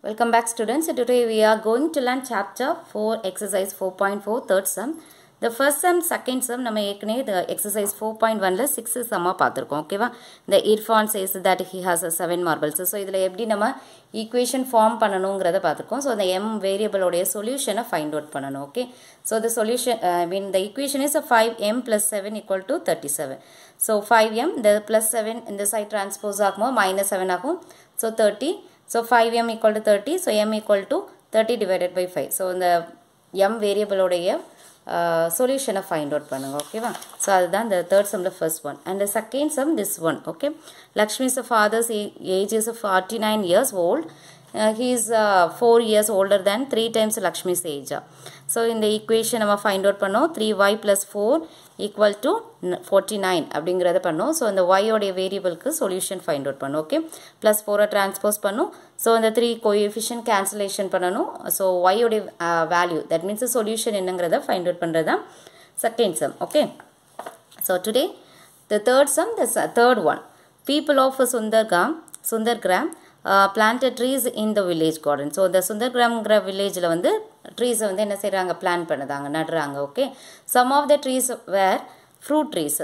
Welcome back students. Today we are going to learn chapter 4 exercise 4.4 third sum. The first sum second sum நம்ம ஏற்கனவே the exercise 4.1ல 6 sum பார்த்திருக்கோம். ஓகேவா? The Irfan says that he has 7 marbles. So இதுல எப்படி நம்ம equation form பண்ணனும்ங்கறத பார்த்திருக்கோம். So the m variable உடைய solution find out பண்ணனும். Okay? So the solution the equation is 5m plus 7 equal to 37. So 5m the plus 7 இந்த side transpose ஆகும்போது minus 7 ஆகும். So 30. So 5m equal to 30. So m equal to 30 divided by 5. So the m variable உடைய solution find out பண்ணுங்க. ஓகேவா? So அதுதான் the third sum the first one. And the second sum this one. Okay. Lakshmi's father's age is 49 years old. He is 4 years older than 3 times Lakshmi's age. So in the equation நம்ம find out பண்ணோம் 3y plus 4 equal to 49 அப்படிங்கறத பண்ணோம். So இந்த y உடைய வேரியபிளுக்கு solution find out பண்ணோம். Okay. Plus 4 transpose பண்ணோம். So இந்த 3 coefficient cancellation பண்ணனும். So y உடைய value that means the solution என்னங்கறத find out பண்றதா second sum. Okay. So today the third sum, the third one. People of Sundargram planted trees in the village garden. So the Sundargram village la vandu trees வந்து என்ன செய்றாங்க plant பண்ணுதாங்க நடுறாங்க. Okay. Some of the trees were fruit trees.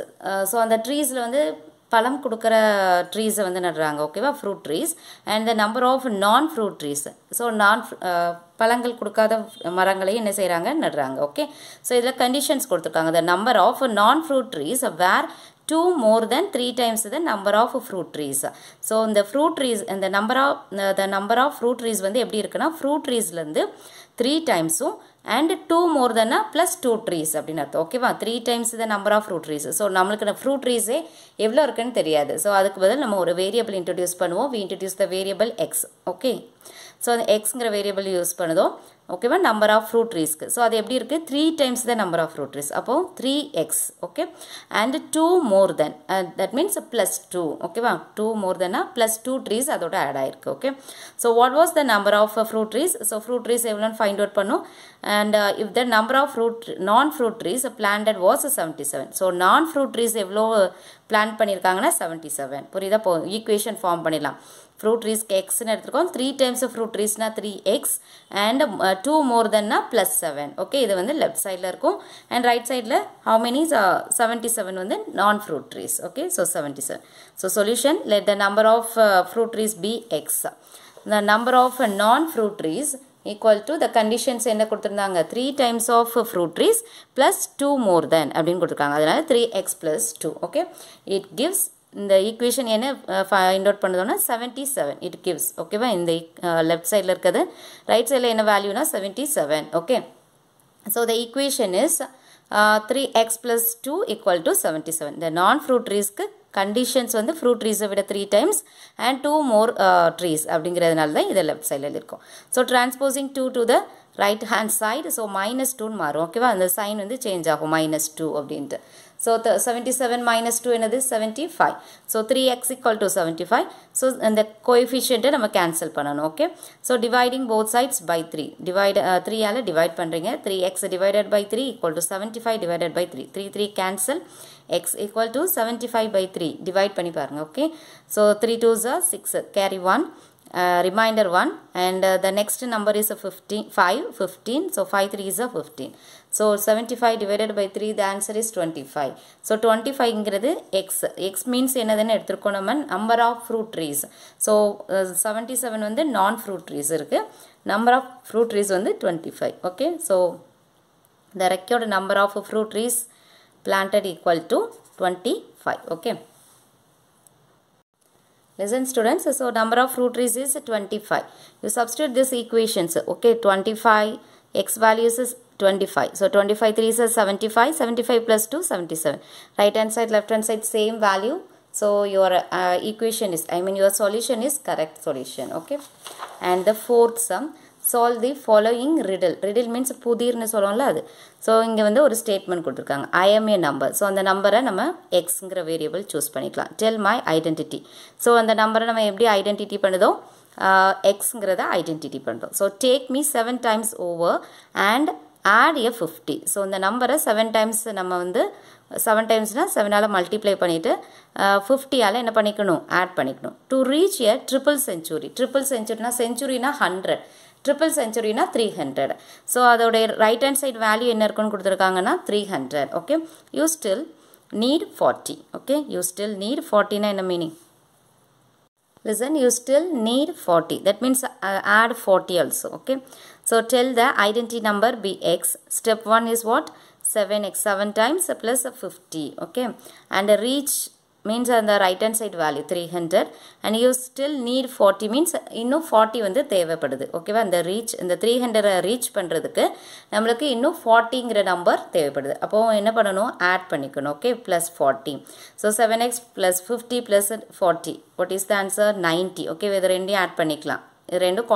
So அந்த treesல வந்து பழம் கொடுக்கிற trees வந்து நடுறாங்க. ஓகேவா? fruit trees and the number of non fruit trees. So non பழங்கள் கொடுக்காத மரங்களை என்ன செய்றாங்க நடுறாங்க. Okay. So இதுல conditions கொடுத்திருக்காங்க. The number of non fruit trees were 2 more than 3 times the number of fruit trees. So the fruit trees and the number of fruit trees வந்து எப்படி இருக்குன்னா fruit treesல இருந்து 3 times and 2 more than plus 2 trees அப்படினு அர்த்தம். ஓகேவா? 3 times the number of fruit trees. So நமக்கு fruit trees எவ்வளவு இருக்குன்னு தெரியாது. So அதுக்கு பதிலா நம்ம ஒரு variable introduce பண்ணுவோம். We introduce the variable x. Okay. So the x ங்கற variable யூஸ் பண்ணுதோம். ஓகேவா? number of fruit trees. So அது எப்படி இருக்கு? 3 times the number of fruit trees. அப்போ 3x. Okay. And 2 more than that means plus 2. ஓகேவா? 2 more than plus 2 trees அதோட add ஆயிருக்கு. Okay. So what was the number of fruit trees? So fruit trees எவ்வளவுன்னு find out பண்ணோம். And if the number of non fruit trees planted was 77. So non fruit trees எவ்வளவு plant பண்ணிருக்காங்கன்னா 77. புரியுதா? equation form பண்ணிடலாம். Fruit trees x ன்னு எடுத்துக்கோம். 3 times fruit trees னா 3x and 2 more than னா plus 7. Okay. இது வந்து left sideல இருக்கும். And right sideல how many is 77 வந்து non fruit trees. Okay. So 77. So solution, let the number of fruit trees be x. The number of non fruit trees equal to the conditions என்ன கொடுத்திருந்தாங்க 3 times of fruit trees plus 2 more than அப்படினு கொடுத்திருக்காங்க. அதனால 3x plus 2. Okay. It gives இந்த equation என்ன find out பண்ணுதோம்னா 77 it gives. ஓகேவா? இந்த left சைடுல இருக்குது. ரைட் சைடுல என்ன வேல்யூனா 77. Okay. So the equation is 3x plus 2 equal to 77. The non fruit trees க்கு conditions வந்து fruit trees விட 3 times and 2 more trees அப்படிங்கிறதுனால தான் இது லெஃப்ட் சைடுல இருக்கும். So transposing 2 to the right hand side, so minus 2 மாறும். ஓகேவா? அந்த சைன் வந்து சேஞ்ச் ஆகும் minus 2 அப்படின்ட்டு. So 77 minus 2 என்னது 75. So 3x equal to 75. So அந்த coefficient நம்ம cancel பண்ணனும். Okay. So dividing both sides by 3. Divide 3 ஆல divide பண்றீங்க. 3x divided by 3 equal to 75 divided by 3. 3 cancel. X equal to 75 by 3. Divide பண்ணி பாருங்க. Okay. So 3 2s are 6. Carry 1. Remainder 1 and the next number is 15. So 5 3 is 15. So 75 divided by 3, the answer is 25. So 25 இங்கிறது x. X means என்னதுன்னு எடுத்துருக்கோம் நம்ம number of fruit trees. So 77 வந்து non fruit trees இருக்கு. Number of fruit trees வந்து 25. Okay. So the required number of fruit trees planted equal to 25. Okay. Listen students, so number of fruit trees is 25. You substitute these equations. Okay, 25, x values is 25. So 25 3 is 75, 75 plus 2, 77. Right hand side, left hand side, same value. So your equation is, your solution is correct solution. Okay. And the fourth sum, solve the following riddle. Riddle means புதிர்னு சொல்லுவோம்ல அது. So இங்க வந்து ஒரு statement கொடுத்திருக்காங்க. I am a number. So அந்த நம்பரை நம்ம xங்கற variable choose பண்ணிக்கலாம். Tell my identity. So அந்த நம்பரை நம்ம எப்படி ஐடென்டிட்டி பண்ணுதோ xங்கறத ஐடென்டிட்டி பண்றோம். So take me 7 times over and add a 50. So இந்த நம்பரை 7 times நம்ம வந்து 7 timesனா 7ஆல் மல்டிப்ளை பண்ணிவிட்டு 50ஆல் என்ன பண்ணிக்கணும் ஆட் பண்ணிக்கணும். To reach a triple century. Triple செஞ்சுரினா செஞ்சுரினா 100, ட்ரிபிள் செஞ்சுரினா 300. ஸோ அதோடைய ரைட் ஹேண்ட் சைட் வேல்யூ என்ன இருக்குன்னு கொடுத்துருக்காங்கன்னா 300. Okay, you still need 40. Okay, you still need 40 na enna meaning? Listen, you still need 40. That means add 40 also. Okay, so tell the identity number be x. Step 1 is what? 7x, 7 times plus 50. Okay, and reach means on the right hand side value 300, and you still need 40 means இன்னும் 40 வந்து தேவைப்படுது. ஓகேவா, இந்த reach இந்த 300 reach பண்ணுறதுக்கு நம்மளுக்கு இன்னும் 40ங்கிற number தேவைப்படுது. அப்போ என்ன பண்ணணும், ஆட் பண்ணிக்கணும். Okay, plus 40. So 7x plus 50 plus 40, what is the answer? 90. Okay, இது ரெண்டையும் ஆட் பண்ணிக்கலாம். இது ரெண்டும்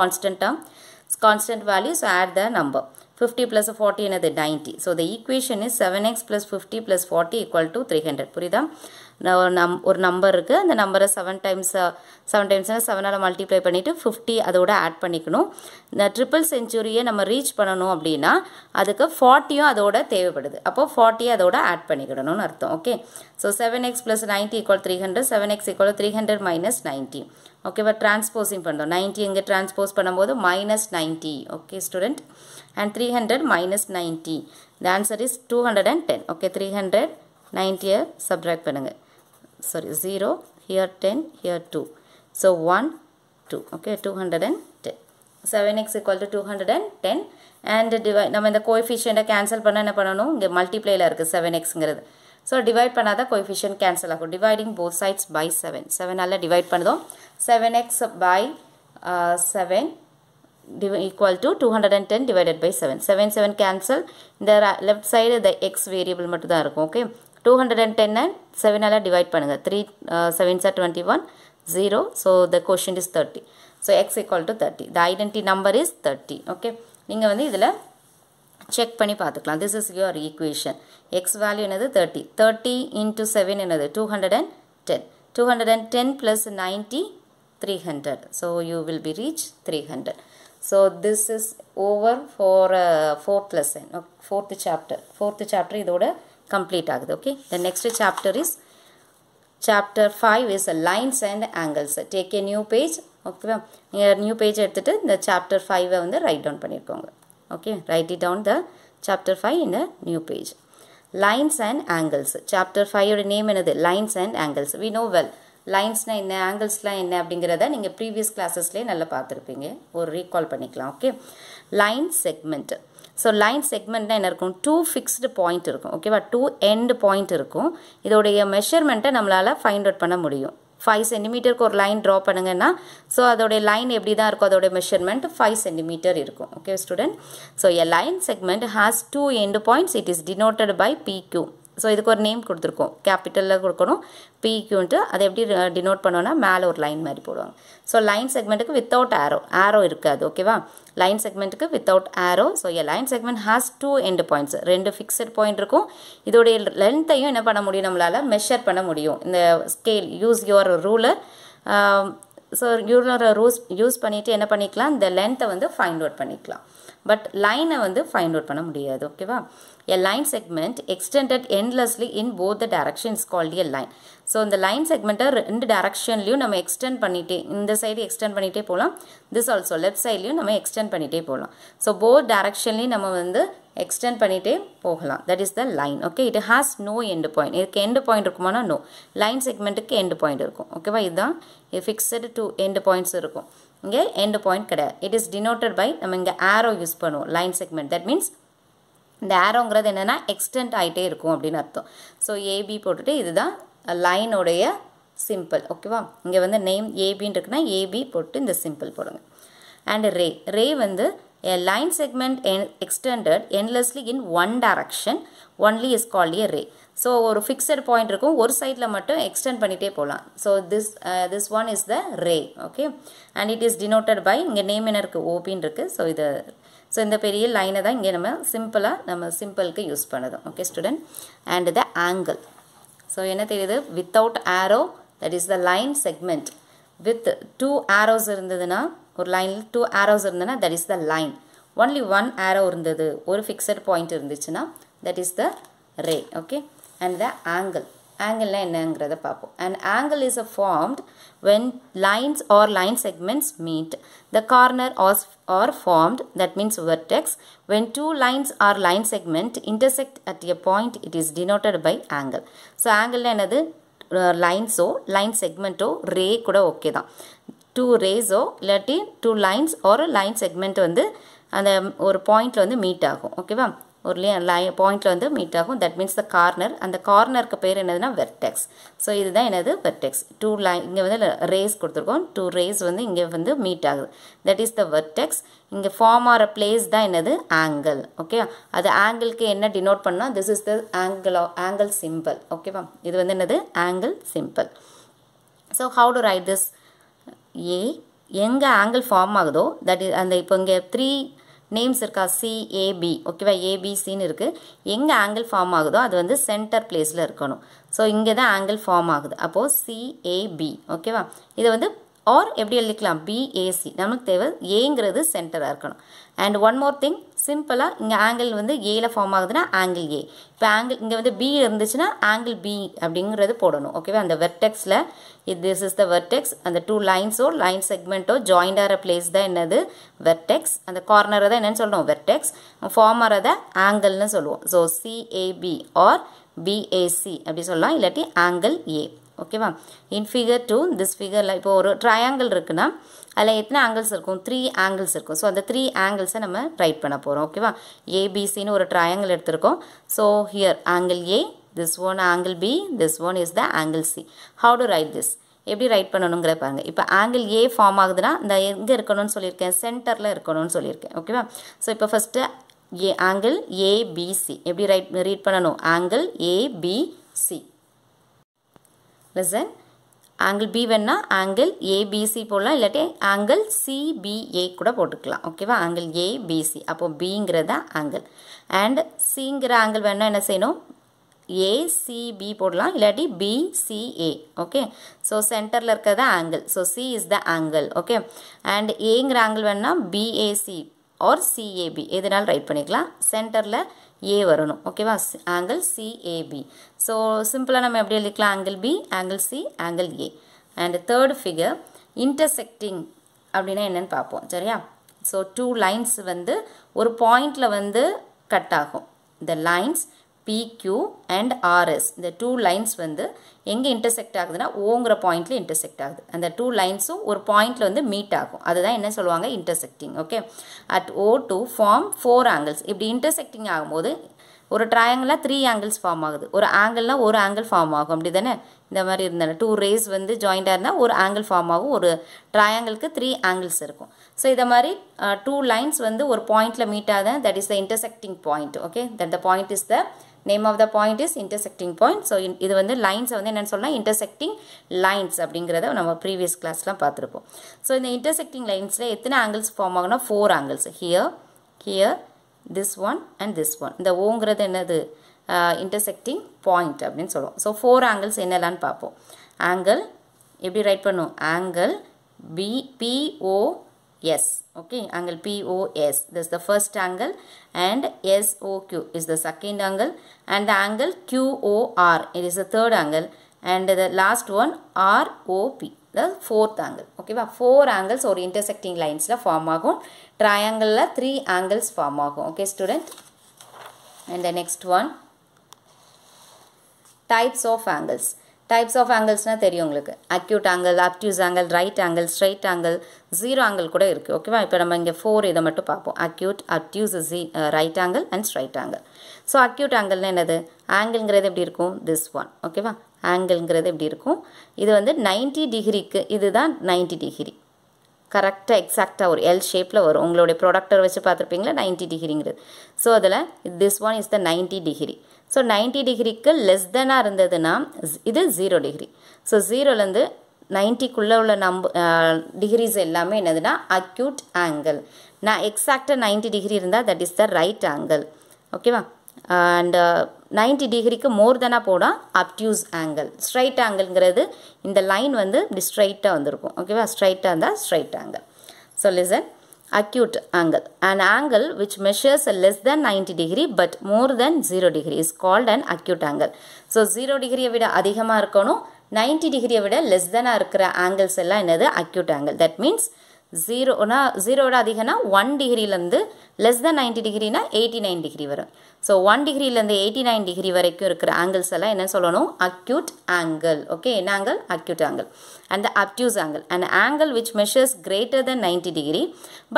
constant value, so add the number. 50 plus 40 என்னது 90. So the equation is 7x plus 50 plus 40 equal to 300. புரியுதா? ஒரு நம்பர் இருக்குது, அந்த நம்பரை 7 times 7ஆல் மல்டிப்ளை பண்ணிவிட்டு 50 அதோட ஆட் பண்ணிக்கணும். இந்த ட்ரிபிள் செஞ்சுரியை நம்ம ரீச் பண்ணணும் அப்படின்னா அதுக்கு 40யும் அதோட தேவைப்படுது. அப்போ 40 அதோட ஆட் பண்ணிக்கிடணும்னு அர்த்தம். Okay, so 7x plus 90 equal 300, 7x equal 300 minus 90. ஓகேவா, டிரான்ஸ்போசிங் பண்ணுறோம். 90 இங்கே டிரான்ஸ்போஸ் பண்ணும்போது minus 90. Okay student, and 300 minus 90. The answer is 210. Okay, 390 subtract பண்ணுங்க. Sorry, 0, here 10, here 2. So 1, 2. Okay, 210. 7x equal to 210. And divide, நம்ம இந்த கோஎஃபிஷியண்ட்டை cancel பண்ண என்ன பண்ணணும், இங்கே மல்டிப்ளைல இருக்குது 7xங்கிறது. ஸோ டிவைட் பண்ணாதான் கோஎஃபிஷியன்ட் கேன்சல் ஆகும். Dividing both sides by 7. 7ஆல் டிவைட் பண்ணுதோம். 7x by 7 equal to 210 divided by 7. 7 7 cancel. இந்த left side the x variable மட்டும் தான் இருக்கும். ஓகே, 210 7ஆல் டிவைட் பண்ணுங்க. 3 7s are 21, 0. So the quotient is 30. So x equal to 30. The identity number is 30. Okay, நீங்கள் வந்து இதில் செக் பண்ணி பார்த்துக்கலாம். This is your equation. X value என்னது 30. 30 into 7 என்னது 210. 210 plus 90, 300. So you will be reach 300. So this is over for fourth lesson, fourth chapter. Fourth chapter இதோட complete ஆகுது. Okay, the next chapter is chapter 5 is lines and angles. Take a new page. Okay, new page எடுத்துட்டு இந்த chapter 5 வந்து write down பண்ணிருக்கோங்க. Okay, write it down the chapter 5 in a new page. Lines and angles. Chapter 5 ஓட name என்னது? Lines and angles. We know well. லைன்ஸ்னால் என்ன, ஆங்கிள்ஸ்லாம் என்ன அப்படிங்கிறத நீங்கள் previous கிளாஸஸ்லேயே நல்லா பார்த்துருப்பீங்க. ஒரு ரீகால் பண்ணிக்கலாம். Okay, line segment. So line செக்மெண்ட்னா என்ன இருக்கும், 2 ஃபிக்ஸ்டு பாயிண்ட் இருக்கும். ஓகேவா, 2 எண்ட் பாயிண்ட் இருக்கும். இதோடைய மெஷர்மெண்ட்டை நம்மளால் ஃபைண்ட் அவுட் பண்ண முடியும். 5 சென்டிமீட்டருக்கு ஒரு லைன் ட்ரா பண்ணுங்கன்னா ஸோ அதோடைய லைன் எப்படி தான் இருக்கும், அதோடைய மெஷர்மெண்ட் 5 சென்டிமீட்டர் இருக்கும். Okay student, so a line segment has 2 end points. It is denoted by PQ. ஸோ இதுக்கு ஒரு நேம் கொடுத்துருக்கோம், கேபிட்டலில் கொடுக்கணும் PQன்ட்டு. அதை எப்படி டினோட் பண்ணோன்னா மேலே ஒரு லைன் மாதிரி போடுவாங்க. ஸோ லைன் செக்மெண்ட்டுக்கு வித்தவுட் ஆரோ இருக்காது. ஓகேவா, லைன் செக்மெண்ட்டுக்கு without arrow. So a line segment has 2 end points. 2 fixed point இருக்கும். இதோடைய லென்த்தையும் என்ன பண்ண முடியும், நம்மளால் மெஷர் பண்ண முடியும். இந்த scale use your ruler. So ரூலரை யூஸ் பண்ணிவிட்டு என்ன பண்ணிக்கலாம், இந்த லென்த்தை வந்து ஃபைண்ட் அவுட் பண்ணிக்கலாம். பட் லைனை வந்து ஃபைண்ட் அவுட் பண்ண முடியாது. ஓகேவா, a line segment extended endlessly in both the directions called a line. So இந்த லைன் செக்மெண்ட்டை 2 டைரக்ஷன்லையும் நம்ம எக்ஸ்டெண்ட் பண்ணிகிட்டே, இந்த சைடு எக்ஸ்டெண்ட் பண்ணிகிட்டே போகலாம், திஸ் ஆல்சோ லெஃப்ட் சைட்லையும் நம்ம எக்ஸ்டெண்ட் பண்ணிகிட்டே போகலாம். ஸோ போத் டைரக்ஷன்லையும் நம்ம வந்து எக்ஸ்டெண்ட் பண்ணிகிட்டே போகலாம். That is the line. Okay, it has no end point. இதுக்கு எண்ட் பாயிண்ட் இருக்குமானா நோ. லைன் செக்மெண்ட்டுக்கு எண்ட் பாயிண்ட் இருக்கும். ஓகேவா, இதுதான் இது ஃபிக்ஸடு 2 எண்ட் பாயிண்ட்ஸ் இருக்கும். இங்கே எண்ட் பாயிண்ட் கிடையாது. இட் இஸ் டினோட்டட் பை, நம்ம இங்கே ஆரோ யூஸ் பண்ணுவோம் லைன் செக்மெண்ட். தட் மீன்ஸ் இந்த ஆரோங்கிறது என்னென்னா எக்ஸ்டெண்ட் ஆகிட்டே இருக்கும் அப்படின்னு அர்த்தம். ஸோ ஏபி போட்டுட்டு இதுதான் லைனோடைய சிம்பிள். ஓகேவா, இங்கே வந்து நேம் ஏபின்னு இருக்குன்னா ஏபி போட்டு இந்த சிம்பிள் போடுங்க. அண்ட் ரே வந்து a line segment extended endlessly in one direction only is called a ray. So ஒரு ஃபிக்ஸட் பாயிண்ட் இருக்கும், ஒரு சைடில் மட்டும் எக்ஸ்டெண்ட் பண்ணிகிட்டே போகலாம். So this one is the ray. Okay, and it is denoted by, இங்கே நேம் என்ன இருக்குது, ஓபின்னு இருக்குது. ஸோ இது இந்த பெரிய லைனை தான் இங்கே நம்ம சிம்பிளுக்கு யூஸ் பண்ணுறோம். Okay student, and the angle. So என்ன தெரியுது, without arrow that is the line segment. With 2 arrows இருந்ததுன்னா, ஒரு லைனில் 2 ஆரோஸ் இருந்ததுன்னா that is the line. only one arrow இருந்தது ஒரு fixed point இருந்துச்சுன்னா that is the ray. Okay, and the angle என்னங்கிறத பார்ப்போம். An angle is formed when lines or line segments meet. The corner are formed, that means vertex. When two lines or line segment intersect at a point, it is denoted by angle. So angle என்னது lines line segment ray கூட okay தான். Two rays இல்லாட்டி two lines or line segment வந்து அந்த ஒரு பாயிண்ட்ல வந்து meet ஆகும். ஓகேவா, ஒரு பாயிண்ட்ல வந்து மீட் ஆகும். That means the corner. அந்த கார்னருக்கு பேர் என்னதுன்னா வெர்டெக்ஸ். ஸோ இதுதான் என்னது வெர்டெக்ஸ். டூ லைன் இங்கே வந்து ரேஸ் கொடுத்துருக்கோம். டூ ரேஸ் வந்து இங்கே வந்து மீட் ஆகுது. That is the vertex. இங்கே ஃபார்ம் ஆகிற பிளேஸ் தான் என்னது ஆங்கிள். ஓகே, அது ஆங்கிளுக்கு என்ன டினோட் பண்ணால் this is the angle symbol. ஓகேவா, இது வந்து என்னது angle symbol. So how to write this? ஏ எங்கே ஆங்கிள் ஃபார்ம் ஆகுதோ தட் இஸ் அந்த இப்போ இங்கே 3 நேம்ஸ் இருக்கா, சிஏபி. ஓகேவா, ஏபிசின்னு இருக்குது. எங்கே ஆங்கிள் ஃபார்ம் ஆகுதோ அது வந்து சென்டர் பிளேஸில் இருக்கணும். ஸோ இங்கே தான் ஆங்கிள் ஃபார்ம் ஆகுது. அப்போது சிஏபி. ஓகேவா, இதை வந்து ஆர் எப்படி எழுதிக்கலாம், பிஏசி. நமக்கு தேவை ஏங்கிறது சென்டராக இருக்கணும். அண்ட் ஒன் மோர் திங், சிம்பிளாக இங்கே ஆங்கிள் வந்து ஏல ஃபார்ம் ஆகுதுன்னா ஆங்கிள் ஏ. இப்போ ஆங்கிள் இங்கே வந்து பி இருந்துச்சுன்னா ஆங்கிள் பி அப்படிங்கிறது போடணும். ஓகேவா, அந்த வெர்டெக்ஸில் திஸ் இஸ் த வெர்டெக்ஸ். அந்த டூ லைன்ஸோ லைன் செக்மெண்ட்டோ ஜாயிண்ட் ஆகிற பிளேஸ் தான் என்னது வெர்டெக்ஸ். அந்த கார்னரை தான் என்னன்னு சொல்லணும் வெர்டெக்ஸ். ஃபார்ம் ஆகிறத ஆங்கிள்னு சொல்லுவோம். ஸோ சிஏபி ஆர் பிஏசி அப்படி சொல்லலாம், இல்லாட்டி ஆங்கிள் ஏ. ஓகேவா, இன் ஃபிகர் 2 திஸ் ஃபிகரில் இப்போ ஒரு ட்ரையாங்கிள் இருக்குன்னா அதில் எத்தனை ஆங்கிள்ஸ் இருக்கும், 3 ஆங்கிள்ஸ் இருக்கும். ஸோ அந்த 3 ஆங்கிள்ஸை நம்ம ரைட் பண்ண போகிறோம். ஓகேவா, ஏபிசின்னு ஒரு ட்ரையாங்கிள் எடுத்திருக்கோம். So here angle A, this one angle B, this one is the angle C. How to write this? எப்படி ரைட் பண்ணணுங்கிற பாருங்க. இப்போ ஆங்கிள் ஏ ஃபார்ம் ஆகுதுன்னா இந்த எங்கே இருக்கணும்னு சொல்லியிருக்கேன், சென்டரில் இருக்கணும்னு சொல்லியிருக்கேன். ஓகேவா, ஸோ இப்போ ஃபஸ்ட்டு ஆங்கிள் ஏபிசி எப்படி ரீட் பண்ணணும், angle ABC. listen, angle B வேணா angle ABC போடலாம், இல்லாட்டி angle CBA கூட போட்டுக்கலாம். ஓகேவா, angle ABC. அப்போ Bங்கிறதா angle and Cங்கிற angle வேணா என்ன செய்யணும், ACB போடலாம், இல்லாட்டி BCA. ஓகே, ஸோ சென்டரில் இருக்கிறதா angle. So C is the angle. Okay, and Aங்கிற angle வேணா BAC or CAB எதனால ரைட் பண்ணிக்கலாம். சென்டரில் ஏ வரணும். ஓகேவா, ஆங்கிள் சிஏபி. ஸோ சிம்பிளாக நம்ம எப்படி எழுதிக்கலாம், angle B, angle C, angle A. And third figure intersecting அப்படின்னா என்னன்னு பார்ப்போம். சரியா, ஸோ டூ லைன்ஸ் வந்து ஒரு பாயிண்டில் வந்து கட் ஆகும். இந்த லைன்ஸ் PQ and RS, இந்த டூ லைன்ஸ் வந்து எங்கே இன்டர்செக்ட் ஆகுதுன்னா ஓங்கிற பாயிண்ட்ல இன்டர்செக்ட் ஆகுது. அந்த டூ லைன்ஸும் ஒரு பாயிண்ட்ல வந்து மீட் ஆகும். அதுதான் என்ன சொல்லுவாங்க, intersecting. Okay, at O2 form 4 angles. இப்படி இன்டர்செக்டிங் ஆகும்போது ஒரு ட்ரையாங்கிளில் 3 ஆங்கிள்ஸ் ஃபார்ம் ஆகுது. ஒரு ஆங்கிள்னா ஒரு ஆங்கிள் ஃபார்ம் ஆகும். அப்படி தானே, இந்த மாதிரி இருந்தாலும் டூ ரேஸ் வந்து ஜாயிண்டாக இருந்தால் ஒரு ஆங்கிள் ஃபார்ம் ஆகும். ஒரு ட்ரையாங்கிளுக்கு 3 ஆங்கிள்ஸ் இருக்கும். ஸோ இதை மாதிரி டூ லைன்ஸ் வந்து ஒரு பாயிண்ட்ல மீட் ஆகுது. That is the intersecting point. Okay, that the point is the name of the point is intersecting point. So இது வந்து லைன்ஸை வந்து என்னென்னு சொல்லலாம், இன்டர்செக்டிங் லைன்ஸ் அப்படிங்கிறத நம்ம ப்ரீவியஸ் கிளாஸ்லாம் பார்த்துருப்போம். ஸோ இந்த இன்டர்செக்டிங் லைன்ஸில் எத்தனை ஆங்கிள்ஸ் ஃபார்ம் ஆகுனா 4 angles. Here this one and this one. இந்த ஓங்கிறது என்னது, இன்டர்செக்டிங் பாயிண்ட் அப்படின்னு சொல்லுவோம். ஸோ 4 ஆங்கிள்ஸ் என்னெல்லான்னு பார்ப்போம். ஆங்கிள் எப்படி ரைட் பண்ணும், angle POS. Okay, angle POS, this is the first angle, and SOQ is the second angle, and the angle QOR, it is the third angle, and the last one ROP, the fourth angle. Okay, 4 angles or intersecting lines la form agum. Triangle la 3 angles form agum. Okay student, and the next one, types of angles. Types of ஆங்கிள்ஸ்னால் தெரியும் உங்களுக்கு. Acute angle, obtuse angle, right angle, straight angle, zero angle கூட இருக்குது. ஓகேவா, இப்போ நம்ம இங்கே 4 இதை மட்டும் பார்ப்போம். Acute, obtuse, right angle and straight angle. So acute ஆங்கிள்னா என்னது, ஆங்கிள்ங்கிறது எப்படி இருக்கும், திஸ் ஒன். ஓகேவா, ஆங்கிள்ங்கிறது எப்படி இருக்கும், இது வந்து 90 டிகிரிக்கு, இதுதான் 90 டிகிரி கரெக்டாக எக்ஸாக்டாக ஒரு எல் ஷேப்பில் வரும். உங்களுடைய ப்ரொடக்டர் வச்சு பார்த்துருப்பீங்களா 90 டிகிரிங்கிறது. ஸோ அதில் this one is the 90 degree. So 90 டிகிரிக்கு லெஸ் தெனாக இருந்ததுன்னா இது 0 டிகிரி. ஸோ 0லேருந்து 90க்குள்ளே உள்ள டிகிரிஸ் எல்லாமே என்னதுன்னா அக்யூட் ஆங்கிள். நான் எக்ஸாக்டாக 90 டிகிரி இருந்தால் that is the right angle. ஓகேவா, அண்ட் 90 டிகிரிக்கு மோர் தெனாக போனால் அப்டியூஸ் ஆங்கிள். ஸ்ட்ரைட் ஆங்கிள்ங்கிறது இந்த லைன் வந்து இப்படி ஸ்ட்ரைட்டாக வந்திருக்கும். ஓகேவா, ஸ்ட்ரைட்டாக இருந்தால் straight angle. So listen, acute angle. An angle which measures less than 90 degree but more than 0 degree is called an acute angle. So 0 degree விட அதிகமா இருக்கணும், 90 degree விட less than இருக்கிற angles எல்லாம் என்னது acute angle. That means 0 விட அதிகம்னா 1 டிகிரிலேருந்து less than 90 டிகிரினா 89 degree வரும். So 1 டிகிரிலேருந்து 89 degree வரைக்கும் இருக்கிற ஆங்கிள்ஸ் எல்லாம் என்ன சொல்லணும்? Acute angle. ஓகே, என்ன angle? Acute angle. And the obtuse angle, an angle which measures greater than 90 degree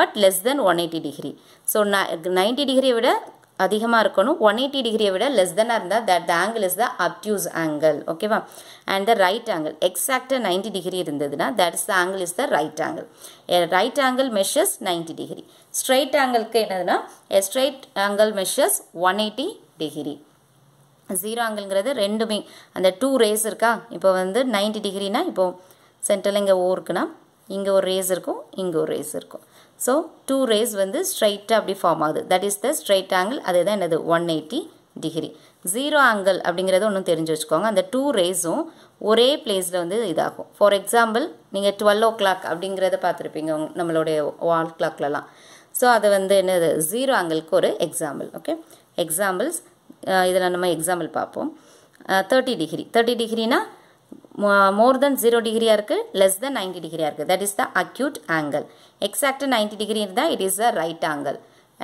but less than 180 degree. So 90 டிகிரியை விட அதிகமாக இருக்கணும், 180 டிகிரியை விட லெஸ் தென்னாக இருந்தால் that the angle is the obtuse angle. ஓகேவா? அண்ட் த ரைட் ஆங்கிள் எக்ஸாக்டாக 90 degree இருந்ததுன்னா that is the angle is the right angle. A right angle measures 90 degree. Straight ஆங்கிளுக்கு என்னதுன்னா a straight angle measures 180 degree. Zero ஆங்கிள்ங்கிறது ரெண்டுமே அந்த 2 race இருக்கா, இப்போ வந்து 90 டிகிரினா இப்போ சென்டரில் இங்கே ஓ இருக்குன்னா இங்கே ஒரு ரேஸ் இருக்கும், இங்கே ஒரு ரேஸ் இருக்கும். ஸோ 2 ரேஸ் வந்து ஸ்ட்ரைட்டாக அப்படி ஃபார்ம் ஆகுது. That is the straight angle. அதுதான் என்னது? 180 டிகிரி. ஜீரோ ஆங்கிள் அப்படிங்கிறத ஒன்றும் தெரிஞ்சு வச்சுக்கோங்க. அந்த 2 ரேஸும் ஒரே பிளேஸில் வந்து இதாகும். ஃபார் எக்ஸாம்பிள் நீங்கள் 12 o'clock அப்படிங்கிறத பார்த்துருப்பீங்க நம்மளுடைய வால் கிளாக்லலாம். ஸோ அது வந்து என்னது? ஜீரோ ஆங்கிளுக்கு ஒரு எக்ஸாம்பிள். ஓகே, எக்ஸாம்பிள்ஸ் இதில் நம்ம எக்ஸாம்பிள் பார்ப்போம். 30 டிகிரி. 30 டிகிரினா more than 0 டிகிரியாக இருக்குது, less than 90 டிகிரியாக இருக்குது. that is the acute angle. exact 90 degree இருந்தால் it is the right angle.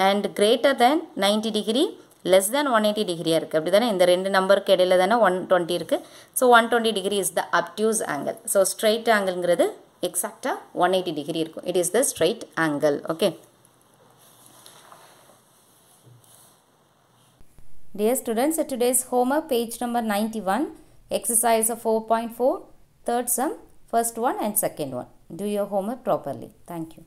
and greater than 90 degree less than 180 டிகிரியாக இருக்குது. அப்படி தானே? இந்த ரெண்டு நம்பருக்கு இடையில தானே 120 இருக்குது. So 120 degree is the obtuse angle. So straight ஆங்கிள்ங்கிறது எக்ஸாக்டாக 180 டிகிரி இருக்கும். it is the straight angle. okay. Dear students, today's homework page number 91, exercise 4.4, third sum, first one and second one. Do your homework properly. Thank you.